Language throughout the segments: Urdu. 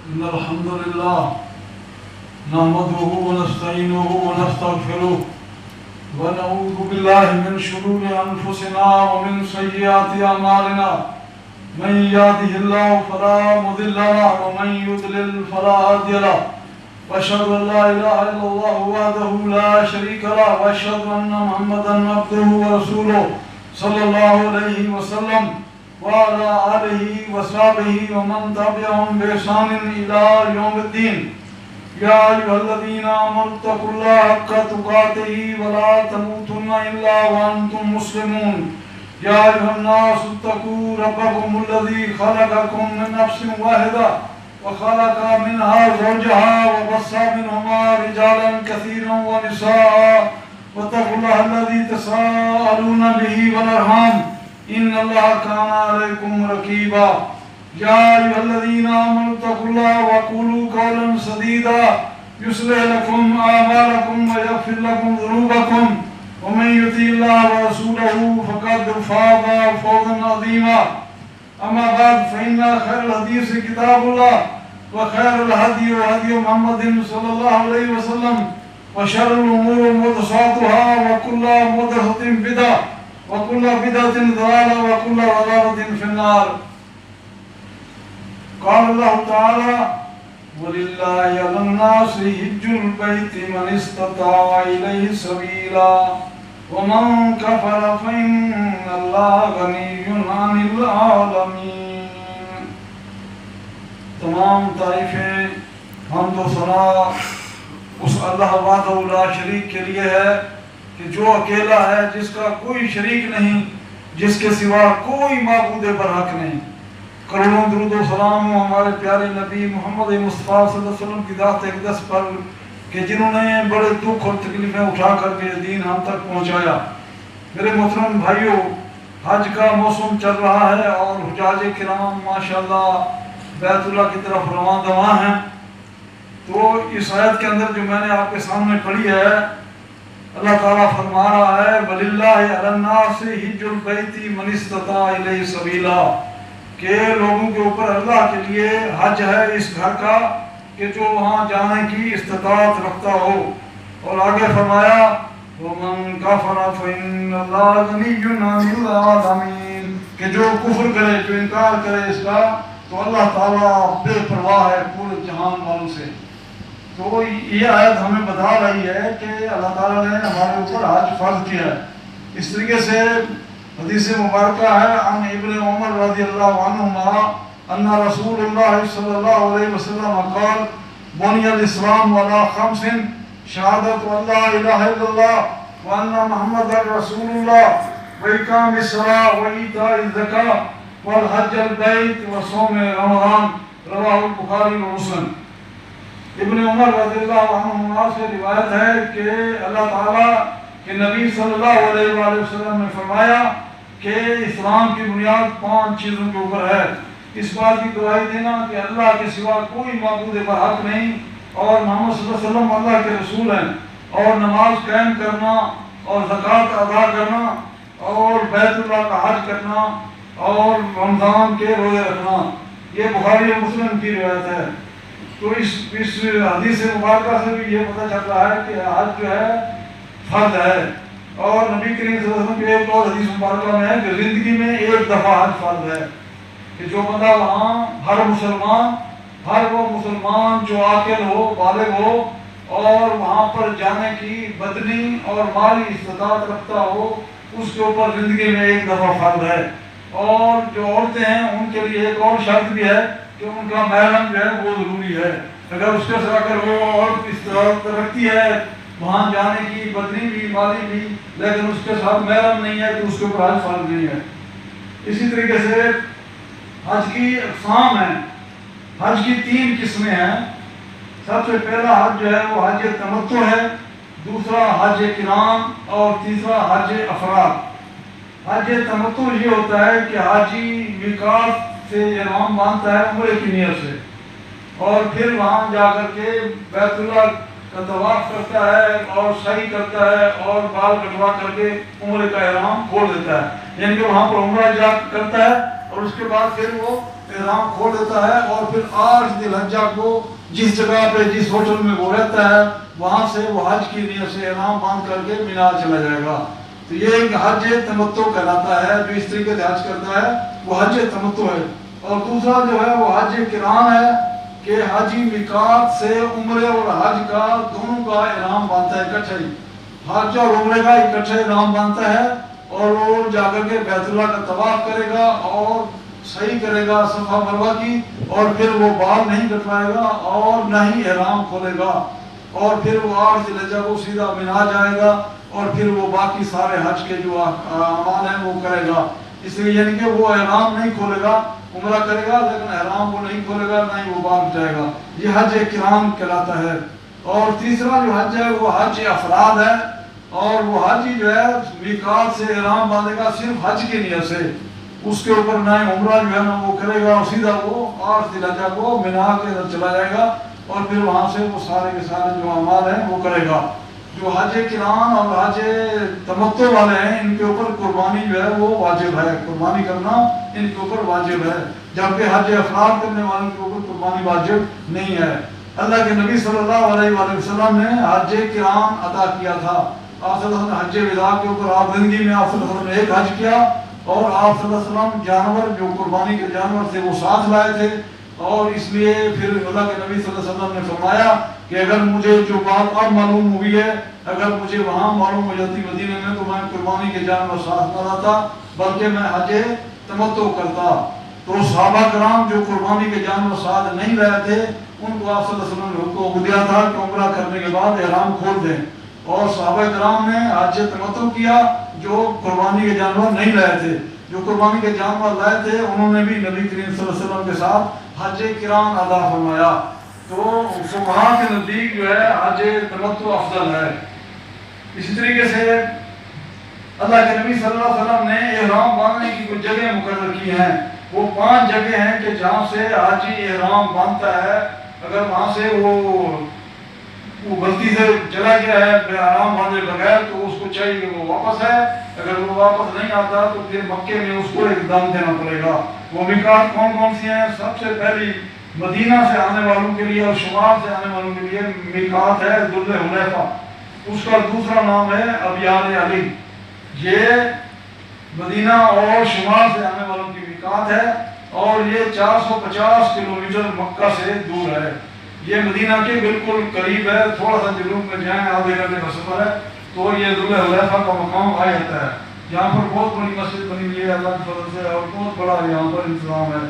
إن الحمد لله نحمده ونستعينه ونستغفره ونعوذ بالله من شرور أنفسنا ومن سيئات أعمالنا من يهده الله فلا مضل له ومن يضلل فلا هادي له وأشهد أن لا إله إلا الله وحده لا شريك له وأشهد أن محمدا عبده ورسوله صلى الله عليه وسلم وعلى آله وصحبه ومن تبعهم بإحسان إلى يوم الدين يا أيها الذين آمنوا اتقوا الله حق تقاته ولا تموتن إلا وأنتم مسلمون يا أيها الناس اتقوا ربكم الذي خلقكم من نفس واحدة وخلق منها زوجها وبث منهما رجالا كثيرا ونساء واتقوا الله الذي تساءلون به والأرحام إن الله كان عليكم رقيبا يا أيها الذين آمنوا اتقوا الله وقولوا قولا سديدا يصلح لكم أعمالكم ويغفر لكم ذنوبكم ومن يطع الله ورسوله فقد فاز فوزا عظيما أما بعد فإن خير الحديث كتاب الله وخير الهدي هدي محمد صلى الله عليه وسلم وشر الأمور محدثاتها وكل محدثة بدعة وكل بدعة ضلالة وكل ضلالة في النار. قال الله تعالى ولله على الناس حج البيت من استطاع إليه سبيلا ومن كفر فإن الله غني عن العالمين. تمام تعریفیں حمد و ثنا اس اللہ وحدہ لا شریک کے لیے ہے کہ جو اکیلا ہے، جس کا کوئی شریک نہیں، جس کے سوا کوئی معبود برحق نہیں۔ کروڑوں درود و سلام ہمارے پیارے نبی محمد مصطفیٰ صلی اللہ علیہ وسلم کی ذات اقدس پر کہ جنہوں نے بڑے دکھ اور تکلیفیں اٹھا کر کے دین ہم تک پہنچایا۔ میرے محترم بھائیوں، حج کا موسم چل رہا ہے اور حجاج کرام ماشاءاللہ بیت اللہ کی طرف رواں دواں ہیں۔ تو اس آیت کے اندر جو میں نے آپ کے سامنے پڑھی ہے، اللہ تعالیٰ فرما رہا ہے وَلِلَّهِ عَلَى النَّاسِ حِجُّ الْبَيْتِ مَنِ اسْتَطَاعَ إِلَيْهِ سَبِيلًا، کہ لوگوں کے اوپر اللہ کے لیے حج ہے اس گھر کا کہ جو وہاں جانے کی استطاعت رکھتا ہو۔ اور آگے فرمایا وَمَنْ كَفَرَ فَإِنَّ اللَّهَ غَنِيٌّ عَنِ الْعَالَمِينَ، کہ جو کفر کرے، جو انکار کرے اس کا، تو اللہ تعالیٰ بے پرواہ ہے پورے جہان والوں سے۔ تو یہ آیت ہمیں بتا رہی ہے کہ اللہ تعالیٰ نے ہمارے اوپر حج فرض کیا ہے۔ اس طریقے سے حدیث مبارکہ ہے عن ابن عمر رضی اللہ عنہما ان رسول اللہ صلی اللہ علیہ وسلم قال بنی الاسلام علی خمس شہادت ان لا الہ الا اللہ وان محمد رسول اللہ واقام الصلاۃ وایتاء الزکاۃ والحج البیت وصوم رمضان، رواہ البخاری ومسلم۔ ابن عمر رضی اللہ عنہما سے روایت ہے کہ اللہ تعالیٰ کے نبی صلی اللہ علیہ وآلہ وسلم نے فرمایا کہ اسلام کی بنیاد 5 چیزوں کے اوپر ہے۔ اس بات کی گواہی دینا کہ اللہ کے سوا کوئی معبود برحق نہیں اور محمد صلی اللہ علیہ وسلم اللہ کے رسول ہیں، اور نماز قائم کرنا اور زکوٰۃ ادا کرنا اور بیت اللہ کا حج کرنا اور رمضان کے روزے رکھنا۔ یہ بخاری و مسلم کی روایت ہے۔ تو اس حدیث مبارکہ سے بھی یہ پتہ چل رہا ہے کہ حج جو ہے فرض ہے۔ اور نبی کریم صلی اللہ علیہ وسلم کی ایک اور حدیث مبارکہ میں ہے کہ زندگی میں ایک دفعہ حج فرض ہے، کہ جو بندہ وہاں ہر وہ مسلمان جو عاقل ہو، بالغ ہو اور وہاں پر جانے کی بدنی اور مالی استطاعت رکھتا ہو، اس کے اوپر زندگی میں ایک دفعہ فرض ہے۔ اور جو عورتیں ہیں ان کے لیے ایک اور شرط بھی ہے کہ ان کا محرم جو ہے وہ ضروری ہے۔ اگر اس کے ساتھ اگر وہ عورت استطاعت رکھتی ہے وہاں جانے کی بدنی بھی مالی بھی، لیکن اس کے ساتھ محرم نہیں ہے تو اس کے اوپر حج فرض نہیں ہے۔ اسی طریقے سے حج کی اقسام ہیں۔ حج کی 3 قسمیں ہیں۔ سب سے پہلا حج جو ہے وہ حج تمتع ہے، دوسرا حج قران اور تیسرا حج افراد۔ حج تمتع یہ ہوتا ہے کہ حاجی میقات سے احرام باندھتا ہے عمرے کی نیت سے، اور پھر وہاں جا کر کے بیت اللہ کا طواف کرتا ہے اور سعی کرتا ہے اور بال کٹوا کر کے عمرے کا احرام کھول دیتا ہے، یعنی کہ وہاں پر عمرہ جا کرتا ہے اور اس کے بعد پھر وہ احرام کھول دیتا ہے اور پھر 8 ذی الحجہ کو جس جگہ پہ جس ہوٹل میں وہ رہتا ہے وہاں سے وہ حج کی نیت سے احرام باندھ کر کے مینا چلا جائے گا. تو یہ ایک حج تمتع کہلاتا ہے. جو اس طریقے سے حج کرتا ہے وہ حج تمتع ہے. اور دوسرا جو ہے وہ حج قران ہے کہ حاجی میقات سے عمرے اور حج کا دونوں کا احرام باندھتا ہے اکٹھے ہی. حج اور عمرے کا اکٹھے احرام باندھتا ہے اور وہ جا کر کے بیت اللہ کا طواف کرے گا اور صحیح کرے گا صفا مروہ کی, اور پھر وہ بال نہیں کٹوائے گا اور نہ ہی احرام کھولے گا, اور پھر وہ 8 ذی الحجہ کو سیدھا مینا جائے گا اور پھر وہ باقی سارے حج کے جو اعمال ہیں وہ کرے گا. اس لیے یعنی کہ وہ احرام نہیں کھولے گا, عمرہ کرے گا لیکن احرام وہ نہیں کھولے گا, نہ ہی وہ بال کٹائے گا. یہ حج قران کہلاتا ہے. اور تیسرا جو حج ہے وہ حج افراد ہے, اور وہ حاجی جو ہے میقات سے احرام باندھے گا صرف حج کی نیت سے. اس کے اوپر نہ عمرہ جو ہے نا وہ کرے گا, اور سیدھا وہ 8 ذی الحجہ کو مینا کے اندر چلا جائے گا اور پھر وہاں سے وہ سارے کے سارے جو اعمال ہیں وہ کرے گا. جو حج قران اور حج تمتع والے ہیں ان کے اوپر قربانی جو ہے وہ واجب ہے, قربانی کرنا ان کے اوپر واجب ہے, جبکہ حج افراد کرنے والوں کے اوپر قربانی واجب نہیں ہے. اللہ کے نبی صلی اللہ علیہ وآلہ وسلم نے حج قران ادا کیا تھا. آپ صلی اللہ علیہ وسلم حج وداع کے اوپر آپ زندگی میں آپ صلی اللہ علیہ وسلم نے ایک حج کیا, اور آپ صلی اللہ علیہ وسلم جانور جو قربانی کے جانور تھے وہ ساتھ لائے تھے. اور اس لیے پھر اللہ کے نبی صلی اللہ علیہ وسلم نے فرمایا کہ اگر مجھے جو بات اب معلوم ہوئی ہے, اگر مجھے وہاں معلوم ہو جاتی مدینے میں, تو میں قربانی کے جانور ساتھ نہ لاتا بلکہ میں حج تمتع کرتا. تو صحابہ کرام جو قربانی کے جانور ساتھ نہیں لائے تھے ان کو آپ صلی اللہ علیہ وسلم نے حکم دیا تھا کہ عمرہ کرنے کے بعد احرام کھول دیں, اور صحابہ کرام نے حج تمتع کیا جو قربانی کے جانور نہیں لائے تھے. جو قربانی کے جانور لائے تھے انہوں نے بھی نبی کریم صلی اللہ علیہ وسلم کے ساتھ حج قران ادا فرمایا. تو فقہاء کے نزدیک جو ہے حج تمتع افضل ہے. اسی طریقے سے اللہ کے نبی صلی اللہ علیہ وسلم نے احرام باندھنے کی کچھ جگہیں مقرر کی ہیں. وہ 5 جگہ ہیں کہ جہاں سے حاجی احرام باندھتا ہے. اگر وہاں سے وہ غلطی سے چلا گیا ہے احرام باندھے بغیر تو اس کو چاہیے کہ وہ واپس ہے. اگر وہ واپس نہیں آتا تو پھر مکے میں اس کو ایک دم دینا پڑے گا. وہ میقات کون کون سی ہیں؟ سب سے پہلی مدینہ سے آنے والوں کے لیے اور شمال سے آنے والوں کے لیے میقات ہے ذو الحلیفہ. اس کا دوسرا نام ہے ابیار علی. یہ مدینہ اور شمال سے آنے والوں کی میقات ہے, اور یہ 450 کلومیٹر مکہ سے دور ہے. یہ مدینہ کے بالکل قریب ہے, تھوڑا سا جنوب میں جائیں آدھے گھنٹے کا سفر ہے تو یہ ذو الحلیفہ کا مقام آ جاتا ہے. یہاں پر بہت بڑی مسجد بنی ہوئی ہے اللہ کے فضل سے, اور بہت بڑا یہاں پر انتظام ہے.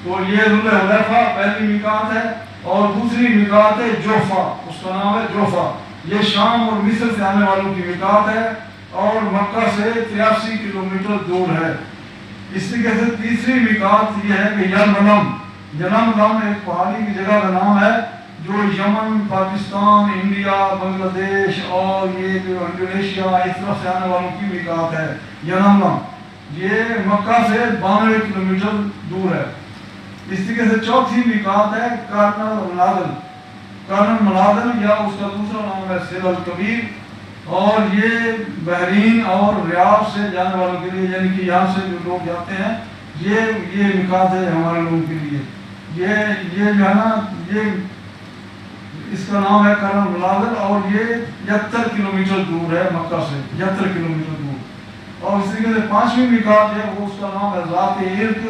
تو یہ ذو الحلیفہ پہلی میقات ہے. اور دوسری میقات ہے جوفہ, اس کا نام ہے جوفہ. یہ شام اور مصر سے آنے والوں کی میقات ہے اور مکہ سے 83 کلومیٹر دور ہے. اس طریقے سے تیسری میقات یہ ہے کہ یلملم. یلملم ایک پہاڑی کی جگہ کا نام ہے جو یمن, پاکستان, انڈیا, بنگلہ دیش اور یہ جو انڈونیشیا اس طرف سے آنے والوں کی میقات ہے. یلملم یہ مکہ سے 92 کلومیٹر دور ہے. اس طریقے سے چوتھی میقات ہے قرن المنازل. قرن المنازل یا اس کا دوسرا نام ہے سیل الکبیر, اور یہ بحرین اور ریاض سے جانے والوں کے لیے, یعنی کہ یہاں سے جو لوگ جاتے ہیں یہ میقات ہے ہمارے لوگوں کے لیے. یہ جو ہے نا یہ اس کا نام ہے قرن المنازل, اور یہ 71 کلومیٹر دور ہے مکہ سے, 71 کلومیٹر دور. اور اس طریقے سے پانچویں میقات ہے وہ اس کا نام ہے ذات عرق.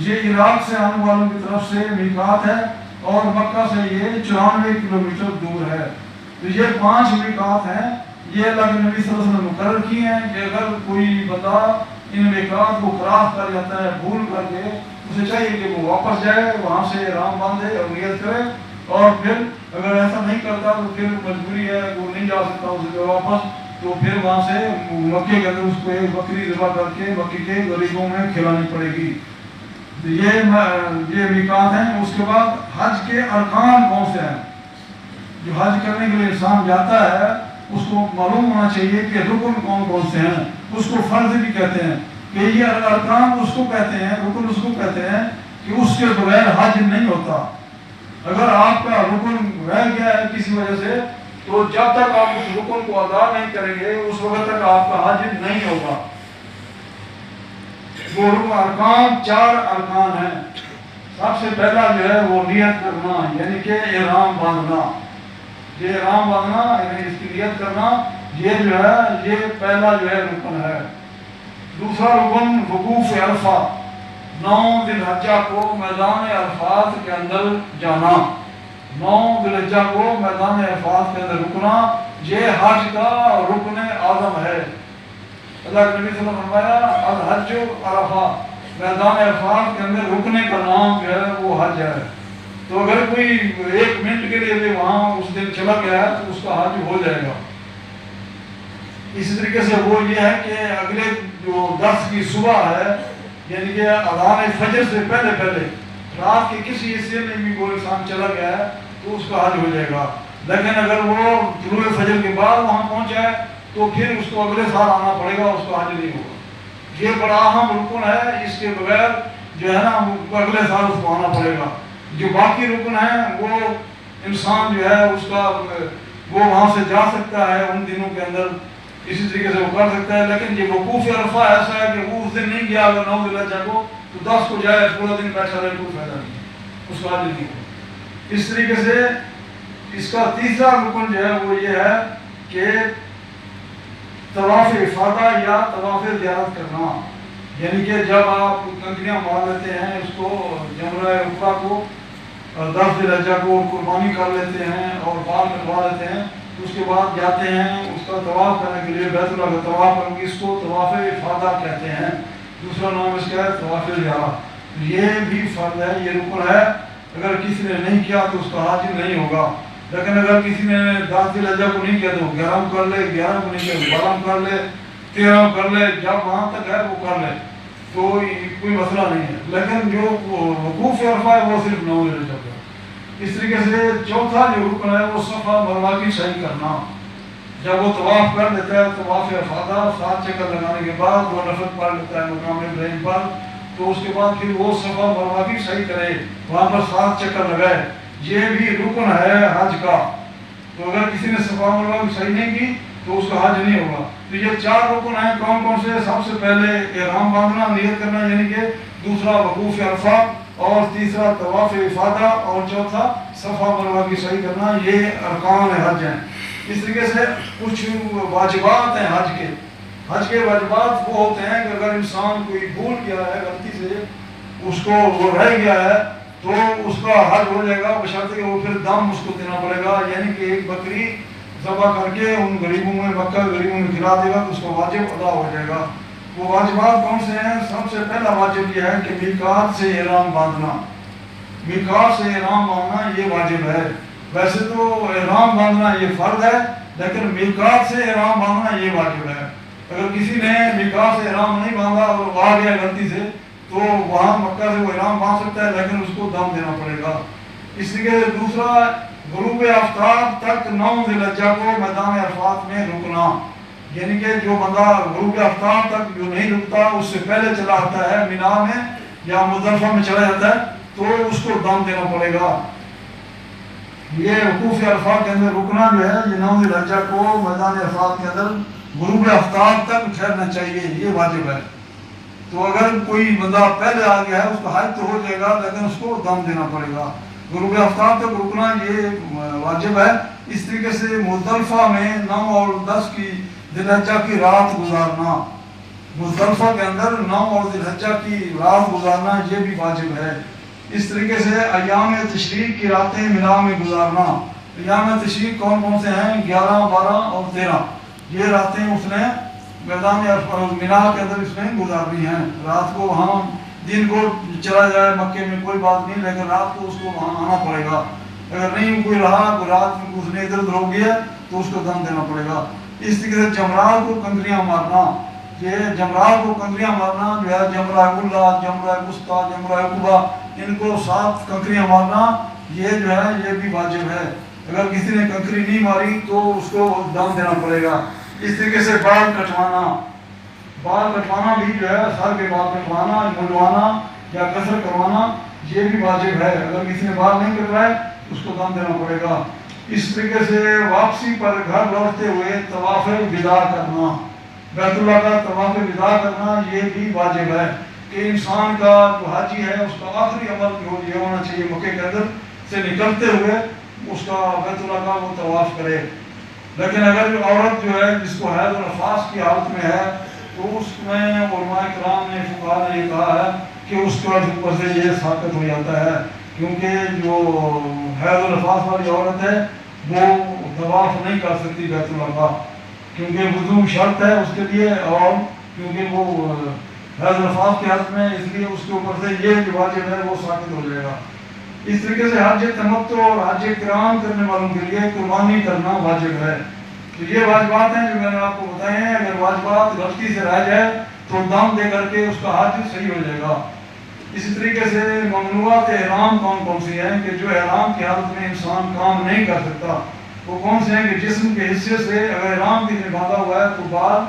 یہ عراق سے آنے والوں کی طرف سے میقات ہے اور مکہ سے یہ 94 کلومیٹر دور ہے. تو یہ 5 میقات ہیں. یہ اللہ کے نبی صلی اللہ علیہ وسلم نے مقرر کی ہیں کہ اگر کوئی بندہ ان میقات کو کراس کر جاتا ہے بھول کر کے, اسے چاہیے کہ وہ واپس جائے, وہاں سے احرام باندھے اور نیت کرے, اور پھر اگر ایسا نہیں کرتا تو پھر مجبوری ہے وہ نہیں جا سکتا اس سے واپس, تو پھر وہاں سے مکے کے اندر اس کو ایک بکری ذبح کر کے مکے کے غریبوں میں کھلانی پڑے گی. تو یہ میقات ہیں. اس کے بعد حج کے ارکان کون سے ہیں؟ جو حج کرنے کے لیے انسان جاتا ہے اس کو معلوم ہونا چاہیے کہ رکن کون کون سے ہیں. اس کو فرض بھی کہتے ہیں کہ یہ ارکان اس کو کہتے ہیں, رکن اس کو کہتے ہیں کہ اس کے بغیر حج نہیں ہوتا. اگر آپ کا رکن رہ گیا ہے کسی وجہ سے تو جب تک آپ اس رکن کو ادا نہیں کریں گے اس وقت تک آپ کا حج نہیں ہوگا. وہ ارکان 4 ارکان ہیں. سب سے پہلا جو ہے وہ نیت کرنا، یعنی کہ احرام باندھنا. یہ احرام باندھنا یعنی اس کی نیت کرنا، یہ جو ہے یہ پہلا جو ہے رکن ہے. دوسرا رکن وقوف عرفہ، 9 ذی الحجہ کو میدان عرفات کے اندر جانا. 9 ذی الحجہ کو میدان عرفات کے اندر رکنا، یہ حج کا رکن اعظم ہے. اللہ کے نبی صلی اللہ علیہ وسلم نے فرمایا الحج عرفہ، میدان عرفات کے اندر رکنے کا نام جو ہے وہ حج ہے. تو اگر کوئی 1 منٹ کے لیے بھی وہاں اس دن چلا گیا ہے تو اس کا حج ہو جائے گا. اسی طریقے سے وہ یہ ہے کہ اگلے جو 10 کی صبح ہے، یعنی کہ اذان فجر سے پہلے رات کے کسی حصے میں بھی کوئی انسان چلا گیا ہے تو اس کا حج ہو جائے گا. لیکن اگر وہ طلوع فجر کے بعد وہاں پہنچا ہے تو پھر اس کو اگلے سال آنا پڑے گا، اس کا حج نہیں ہوگا. یہ بڑا اہم رکن ہے، اس کے بغیر جو ہے نا اگلے سال اس کو آنا پڑے گا. جو باقی رکن ہیں وہ انسان جو ہے اس کا وہ وہاں سے جا سکتا ہے ان دنوں کے اندر، اسی طریقے سے وہ کر سکتا ہے. لیکن یہ وقوف عرفہ ایسا ہے کہ وہ اس دن نہیں گیا اگر 9 ذی الحجہ کو تو 10 کو جائے پورا دن بیٹھا رہے کوئی فائدہ نہیں، اس کا حج نہیں ہوگا. اس طریقے سے اس کا تیسرا رکن جو ہے وہ یہ ہے کہ طواف افاضہ یا طواف زیارت کرنا، یعنی کہ جب آپ کنکریاں مار لیتے ہیں اس کو جمرہ عقبہ کو 10 ذی الحجہ کو قربانی کر لیتے ہیں اور بال کٹوا لیتے ہیں تو اس کے بعد جاتے ہیں اس کا طواف کرنے کے لیے بیت اللہ کا طواف کریں گے، اس کو طواف افاضہ کہتے ہیں. دوسرا نام اس کا ہے طواف زیارت. یہ بھی فرض ہے، یہ رکن ہے. اگر کسی نے نہیں کیا تو اس کا حج نہیں ہوگا. لیکن اگر کسی نے 10 ذی الحجہ کو نہیں کیا تو 11 کر لے، 11 کو نہیں کیا 12 کر لے، 13 کر لے، جب وہاں تک ہے وہ کر لے تو کوئی مسئلہ نہیں ہے. لیکن جو وقوف عرفہ ہے وہ صرف 9 ذی الحجہ کا. اس طریقے سے چوتھا جو رکن ہے وہ صفا مروہ کی سعی کرنا. جب وہ طواف کر لیتا ہے طواف افاضہ 7 چکر لگانے کے بعد وہ نفل پڑھ لیتا ہے مقام ابراہیم پر، تو اس کے بعد پھر وہ صفا مروہ کی سعی کرے، وہاں پر 7 چکر لگائے. یہ بھی رکن ہے حج کا. تو اگر کسی نے صفا مروہ کی سعی نہیں کی تو اس کا حج نہیں ہوگا. تو یہ 4 رکن ہیں. کون کون سے؟ سب سے پہلے احرام باندھنا، نیت کرنا، یعنی کہ دوسرا وقوف عرفہ، اور تیسرا طواف افاضہ، اور چوتھا صفا مروہ کی سعی کرنا. یہ ارکان حج ہیں. اس طریقے سے کچھ واجبات ہیں حج کے. حج کے واجبات وہ ہوتے ہیں کہ اگر انسان کوئی بھول گیا ہے غلطی سے، اس کو وہ رہ گیا ہے تو اس کا حج ہو جائے گا بشرط کہ وہ پھر دم اس کو دینا پڑے گا، یعنی کہ ایک بکری ذبح کر کے ان غریبوں میں مکہ غریبوں میں کھلا دے گا تو اس کا واجب ادا ہو جائے گا. وہ واجبات کون سے ہیں؟ سب سے پہلا واجب یہ ہے کہ میقات سے احرام باندھنا. میقات سے احرام باندھنا یہ واجب ہے. ویسے تو احرام باندھنا یہ فرض ہے، لیکن میقات سے احرام باندھنا یہ واجب ہے. اگر کسی نے میقات سے احرام نہیں باندھا اور وہ آ گیا غلطی سے تو وہاں مکہ سے وہ احرام باندھ سکتا ہے، لیکن اس کو دم دینا پڑے گا. اس لیے دوسرا غروب آفتاب تک 9 ذی الحجہ کو میدان عرفات میں رکنا، یعنی کہ جو بندہ غروب آفتاب تک جو نہیں رکتا اس سے پہلے چلا آتا ہے مینا میں یا مزدلفہ میں چلا جاتا ہے تو اس کو دم دینا پڑے گا. یہ وقوف عرفات کے اندر رکنا جو ہے یہ 9 ذی الحجہ کو میدان عرفات کے اندر غروب آفتاب تک ٹھہرنا چاہیے، یہ واجب ہے. تو اگر کوئی بندہ پہلے آ گیا ہے اس کا حج تو ہو جائے گا لیکن اس کو دم دینا پڑے گا. غروب آفتاب تک رکنا یہ واجب ہے. اس طریقے سے مزدلفہ میں 9 اور 10 کی ذی الحجہ کی رات گزارنا، مزدلفہ کے اندر 9 اور ذی الحجہ کی رات گزارنا یہ بھی واجب ہے. اس طریقے سے ایام تشریق کی راتیں مینا میں گزارنا. ایام تشریق کون کون سے ہیں؟ 11، 12 اور 13. یہ راتیں اس نے میدان مینا کے اندر اس نے گزارنی ہیں. رات کو وہاں دن کو چلا جائے مکے میں کوئی بات نہیں، لیکن رات کو اس کو وہاں آنا پڑے گا. اگر نہیں کوئی رہا رات میں اس نے ادھر ادھر ہو گیا تو اس کو دم دینا پڑے گا. اس طریقے سے جمرات کو کنکریاں مارنا، یہ جمرات کو کنکریاں مارنا جو ہے جمرہ کلا، جمرہ وسطیٰ، جمرہ عقبہ، ان کو 7 کنکریاں مارنا یہ جو ہے یہ بھی واجب ہے. اگر کسی نے کنکری نہیں ماری تو اس کو دم دینا پڑے گا. اس طریقے سے بال کٹوانا، بال کٹوانا بھی جو ہے سر کے بال کٹوانا، منڈوانا یا قصر کروانا یہ بھی واجب ہے. اگر کسی نے بال نہیں کٹوائے اس کو دم دینا پڑے گا. اس طریقے سے واپسی پر گھر لوٹتے ہوئے طواف وداع کرنا، بیت اللہ کا طواف وداع کرنا یہ بھی واجب ہے. کہ انسان کا جو حاجی ہے اس کا آخری عمل جو یہ ہونا چاہیے مکے کے اندر سے نکلتے ہوئے اس کا بیت اللہ کا وہ طواف کرے. لیکن اگر جو عورت جو ہے جس کو حیض و نفاس کی حالت میں ہے تو اس میں علماء کرام نے فقہاء نے یہ کہا ہے کہ اس کے اوپر سے یہ ثابت ہو جاتا ہے، کیونکہ جو حیض و نفاس والی عورت ہے وہ طواف نہیں کر سکتی بیت اللہ کا، کیونکہ وضو شرط ہے اس کے لیے، اور کیونکہ وہ حیض و نفاس کی حالت میں، اس لیے اس کے اوپر سے یہ جو واجب ہے وہ ثابت ہو جائے گا. اس طریقے سے حج تمتع اور حج کرام کرنے والوں کے لیے قربانی کرنا واجب ہے. تو یہ واجبات ہیں جو میں نے آپ کو بتائے ہیں. اگر واجبات غلطی سے رہ جائے تو دم دے کر کے اس کا حج صحیح ہو جائے گا. اسی طریقے سے ممنوعات احرام کون کون سی ہیں کہ جو احرام کی حالت میں انسان کام نہیں کر سکتا، وہ کون سے ہیں کہ جسم کے حصے سے اگر احرام کسی نے باندھا ہوا ہے تو بال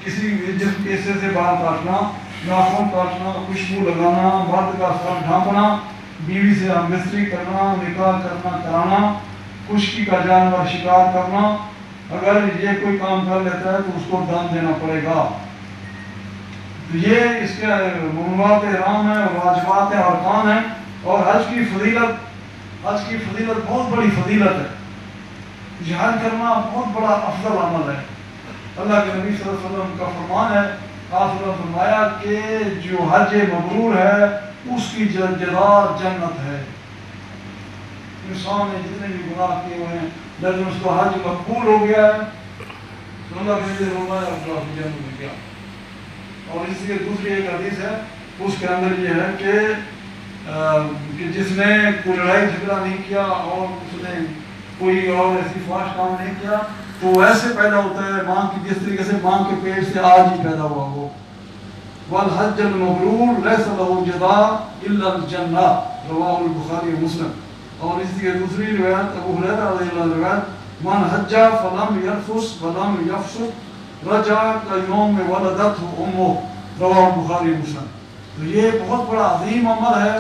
کسی جسم کے حصے سے بال کاٹنا، ناخن کاٹنا، خوشبو لگانا، مرد کا سر ڈھانپنا، بیوی سے ہم بستری کرنا، نکاح کرنا کرانا، خشکی کا جانور شکار کرنا. اگر یہ کوئی کام کر لیتا ہے تو اس کو دم دینا پڑے گا. تو یہ اس کے ممنوعات احرام ہیں، واجبات ہیں، ارکان ہیں. اور حج کی فضیلت بہت بڑی فضیلت ہے. جہاد کرنا بہت بڑا افضل عمل ہے. اللہ کے نبی صلی اللہ علیہ وسلم کا فرمان ہے، آپ نے فرمایا کہ جو حج مبرور ہے اس کی جزا جنت ہے. انسان نے جتنے بھی گناہ کیے ہوئے ہیں لیکن اس کو حج مقبول ہو گیا ہے تو اللہ کے لیے فرمایا اللہ کی جنت میں گیا. اور اس کی دوسری ایک حدیث ہے، اس کے اندر یہ ہے کہ جس نے کوئی لڑائی جھگڑا نہیں کیا اور اس نے کوئی اور ایسی فحش کام نہیں کیا تو ویسے پیدا ہوتا ہے ماں کی، جس طریقے سے ماں کے پیٹ سے آج ہی پیدا ہوا ہو. والحج المبرور ليس له جزاء الا الجنہ، رواه البخاری ومسلم. اور اس کی دوسری روایت ابو ہریرہ رضی اللہ عنہ روایت، من حج فلم يرفث ولم يفسق رجع كيوم ولدته امه، رواه البخاری ومسلم. تو یہ بہت بڑا عظیم عمل ہے.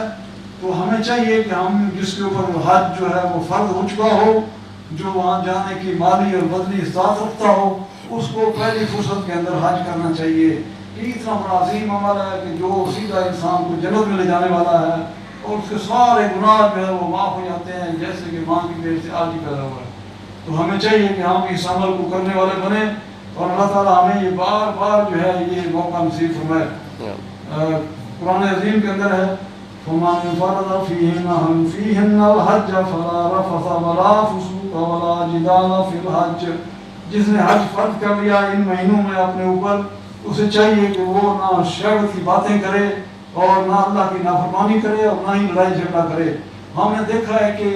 تو ہمیں چاہیے کہ ہم جس کے اوپر وہ حج جو ہے وہ فرض ہو چکا ہو، جو وہاں جانے کی مالی اور بدنی استطاعت رکھتا ہو، اس کو پہلی فرصت کے اندر حج کرنا چاہیے. یہ اتنا بڑا عظیم عمل ہے کہ جو سیدھا انسان کو جنت میں لے جانے والا ہے اور اس کے سارے گناہ جو ہے وہ معاف ہو جاتے ہیں جیسے کہ ماں کی پیٹ سے آج ہی پیدا ہوا ہے. تو ہمیں چاہیے کہ ہم اس عمل کو کرنے والے بنیں اور اللہ تعالیٰ ہمیں یہ بار بار جو ہے یہ موقع نصیب فرمائے. قرآن عظیم کے اندر ہے فَمَنْ فَرَضَ فِيهِنَّ الْحَجَّ فَلَا رَفَثَ وَلَا فُسُوقَ وَلَا جِدَالَ فِي الْحَجِّ. جس نے حج فرض کر لیا ان مہینوں میں اپنے اوپر، اسے چاہیے کہ وہ نہ شہوت کی باتیں کرے اور نہ اللہ کی نافرمانی کرے اور نہ ہی لڑائی جھگڑا کرے. ہم نے دیکھا ہے کہ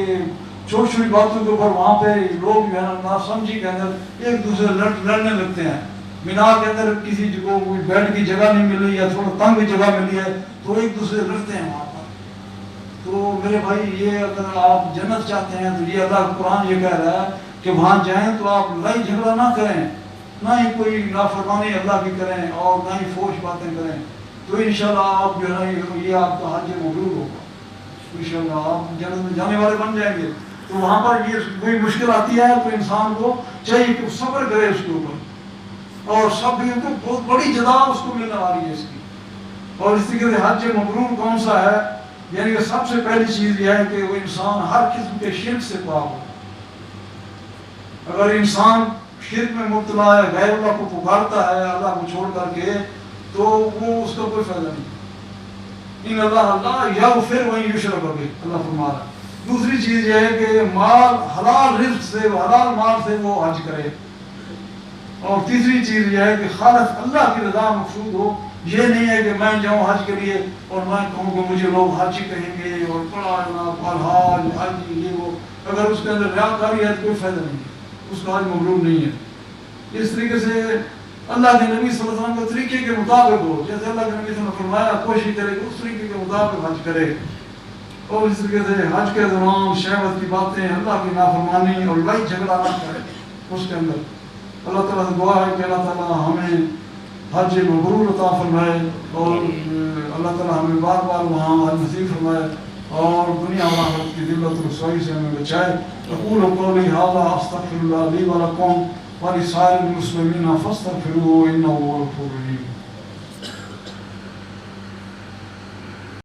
چھوٹی چھوٹی باتوں کے اوپر وہاں پہ لوگ جو ہے نا سمجھی کے اندر ایک دوسرے لڑنے لگتے ہیں. مینار کے اندر کسی کو بیٹھ کی جگہ نہیں ملی یا تھوڑا تنگ جگہ ملی ہے تو ایک دوسرے لڑتے ہیں وہاں پر. تو میرے بھائی یہ اگر آپ جنت چاہتے ہیں تو یہ اللہ قرآن یہ کہہ رہا ہے کہ وہاں جائیں تو آپ لڑائی جھگڑا نہ کریں، نہ ہی کوئی نافرمانی اللہ کی کریں اور نہ ہی فوش باتیں کریں. تو انشاءاللہ آپ جو ہے یہ آپ کا حج مبرور ہوگا. انشاءاللہ آپ جنت میں جانے والے بن جائیں گے. تو وہاں پر یہ کوئی مشکل آتی ہے تو انسان کو چاہیے کہ صبر کرے اس کے اوپر، اور سب بھی بہت بڑی جزا اس کو ملنے والی ہے اس کی. اور اس طریقے سے حج مبرور کون سا ہے؟ یعنی کہ سب سے پہلی چیز یہ ہے کہ وہ انسان ہر قسم کے شرک سے پاک ہو. اگر انسان شرک میں مبتلا ہے، غیر اللہ کو پکارتا ہے اللہ کو چھوڑ کر کے، تو وہ اس کا کوئی فائدہ نہیں. ان اللہ لا یغفر وان یشرک بہ، اللہ فرما رہا ہے. دوسری چیز یہ ہے کہ مال حلال رزق سے، حلال مال سے وہ حج کرے. اور تیسری چیز یہ ہے کہ خالص اللہ کی رضا مقصود ہو. یہ نہیں ہے کہ میں جاؤں حج کے لیے اور میں کہوں کہ مجھے لوگ حج کہیں گے اور بڑا جناب الحاج حج یہ وہ. اگر اس کے اندر ریاکاری ہے تو کوئی فائدہ نہیں ہے، اس کا حج مبرور نہیں ہے. اس طریقے سے اللہ کے نبی صلی اللہ علیہ وسلم کے طریقے کے مطابق ہو، جیسے اللہ کے نبی صلی اللہ علیہ وسلم نے فرمایا کوشش کرے کہ اس طریقے کے مطابق حج کرے. اور اس طریقے سے حج کے دوران شہوت کی باتیں، اللہ کی نافرمانی اور لڑائی جھگڑا نہ کرے اس کے اندر. اللہ تعالیٰ سے دعا ہے کہ اللہ تعالیٰ ہمیں حج مبرور عطا فرمائے اور اللہ تعالیٰ ہمیں بار بار وہاں حج نصیب فرمائے اور دنیا و آخرت کی ذلت و رسوائی سے ہمیں بچائے. اقول قولی ھذا استغفر اللہ لی ولکم ولسائر المسلمین فاستغفروہ انہ هو الغفور الرحیم.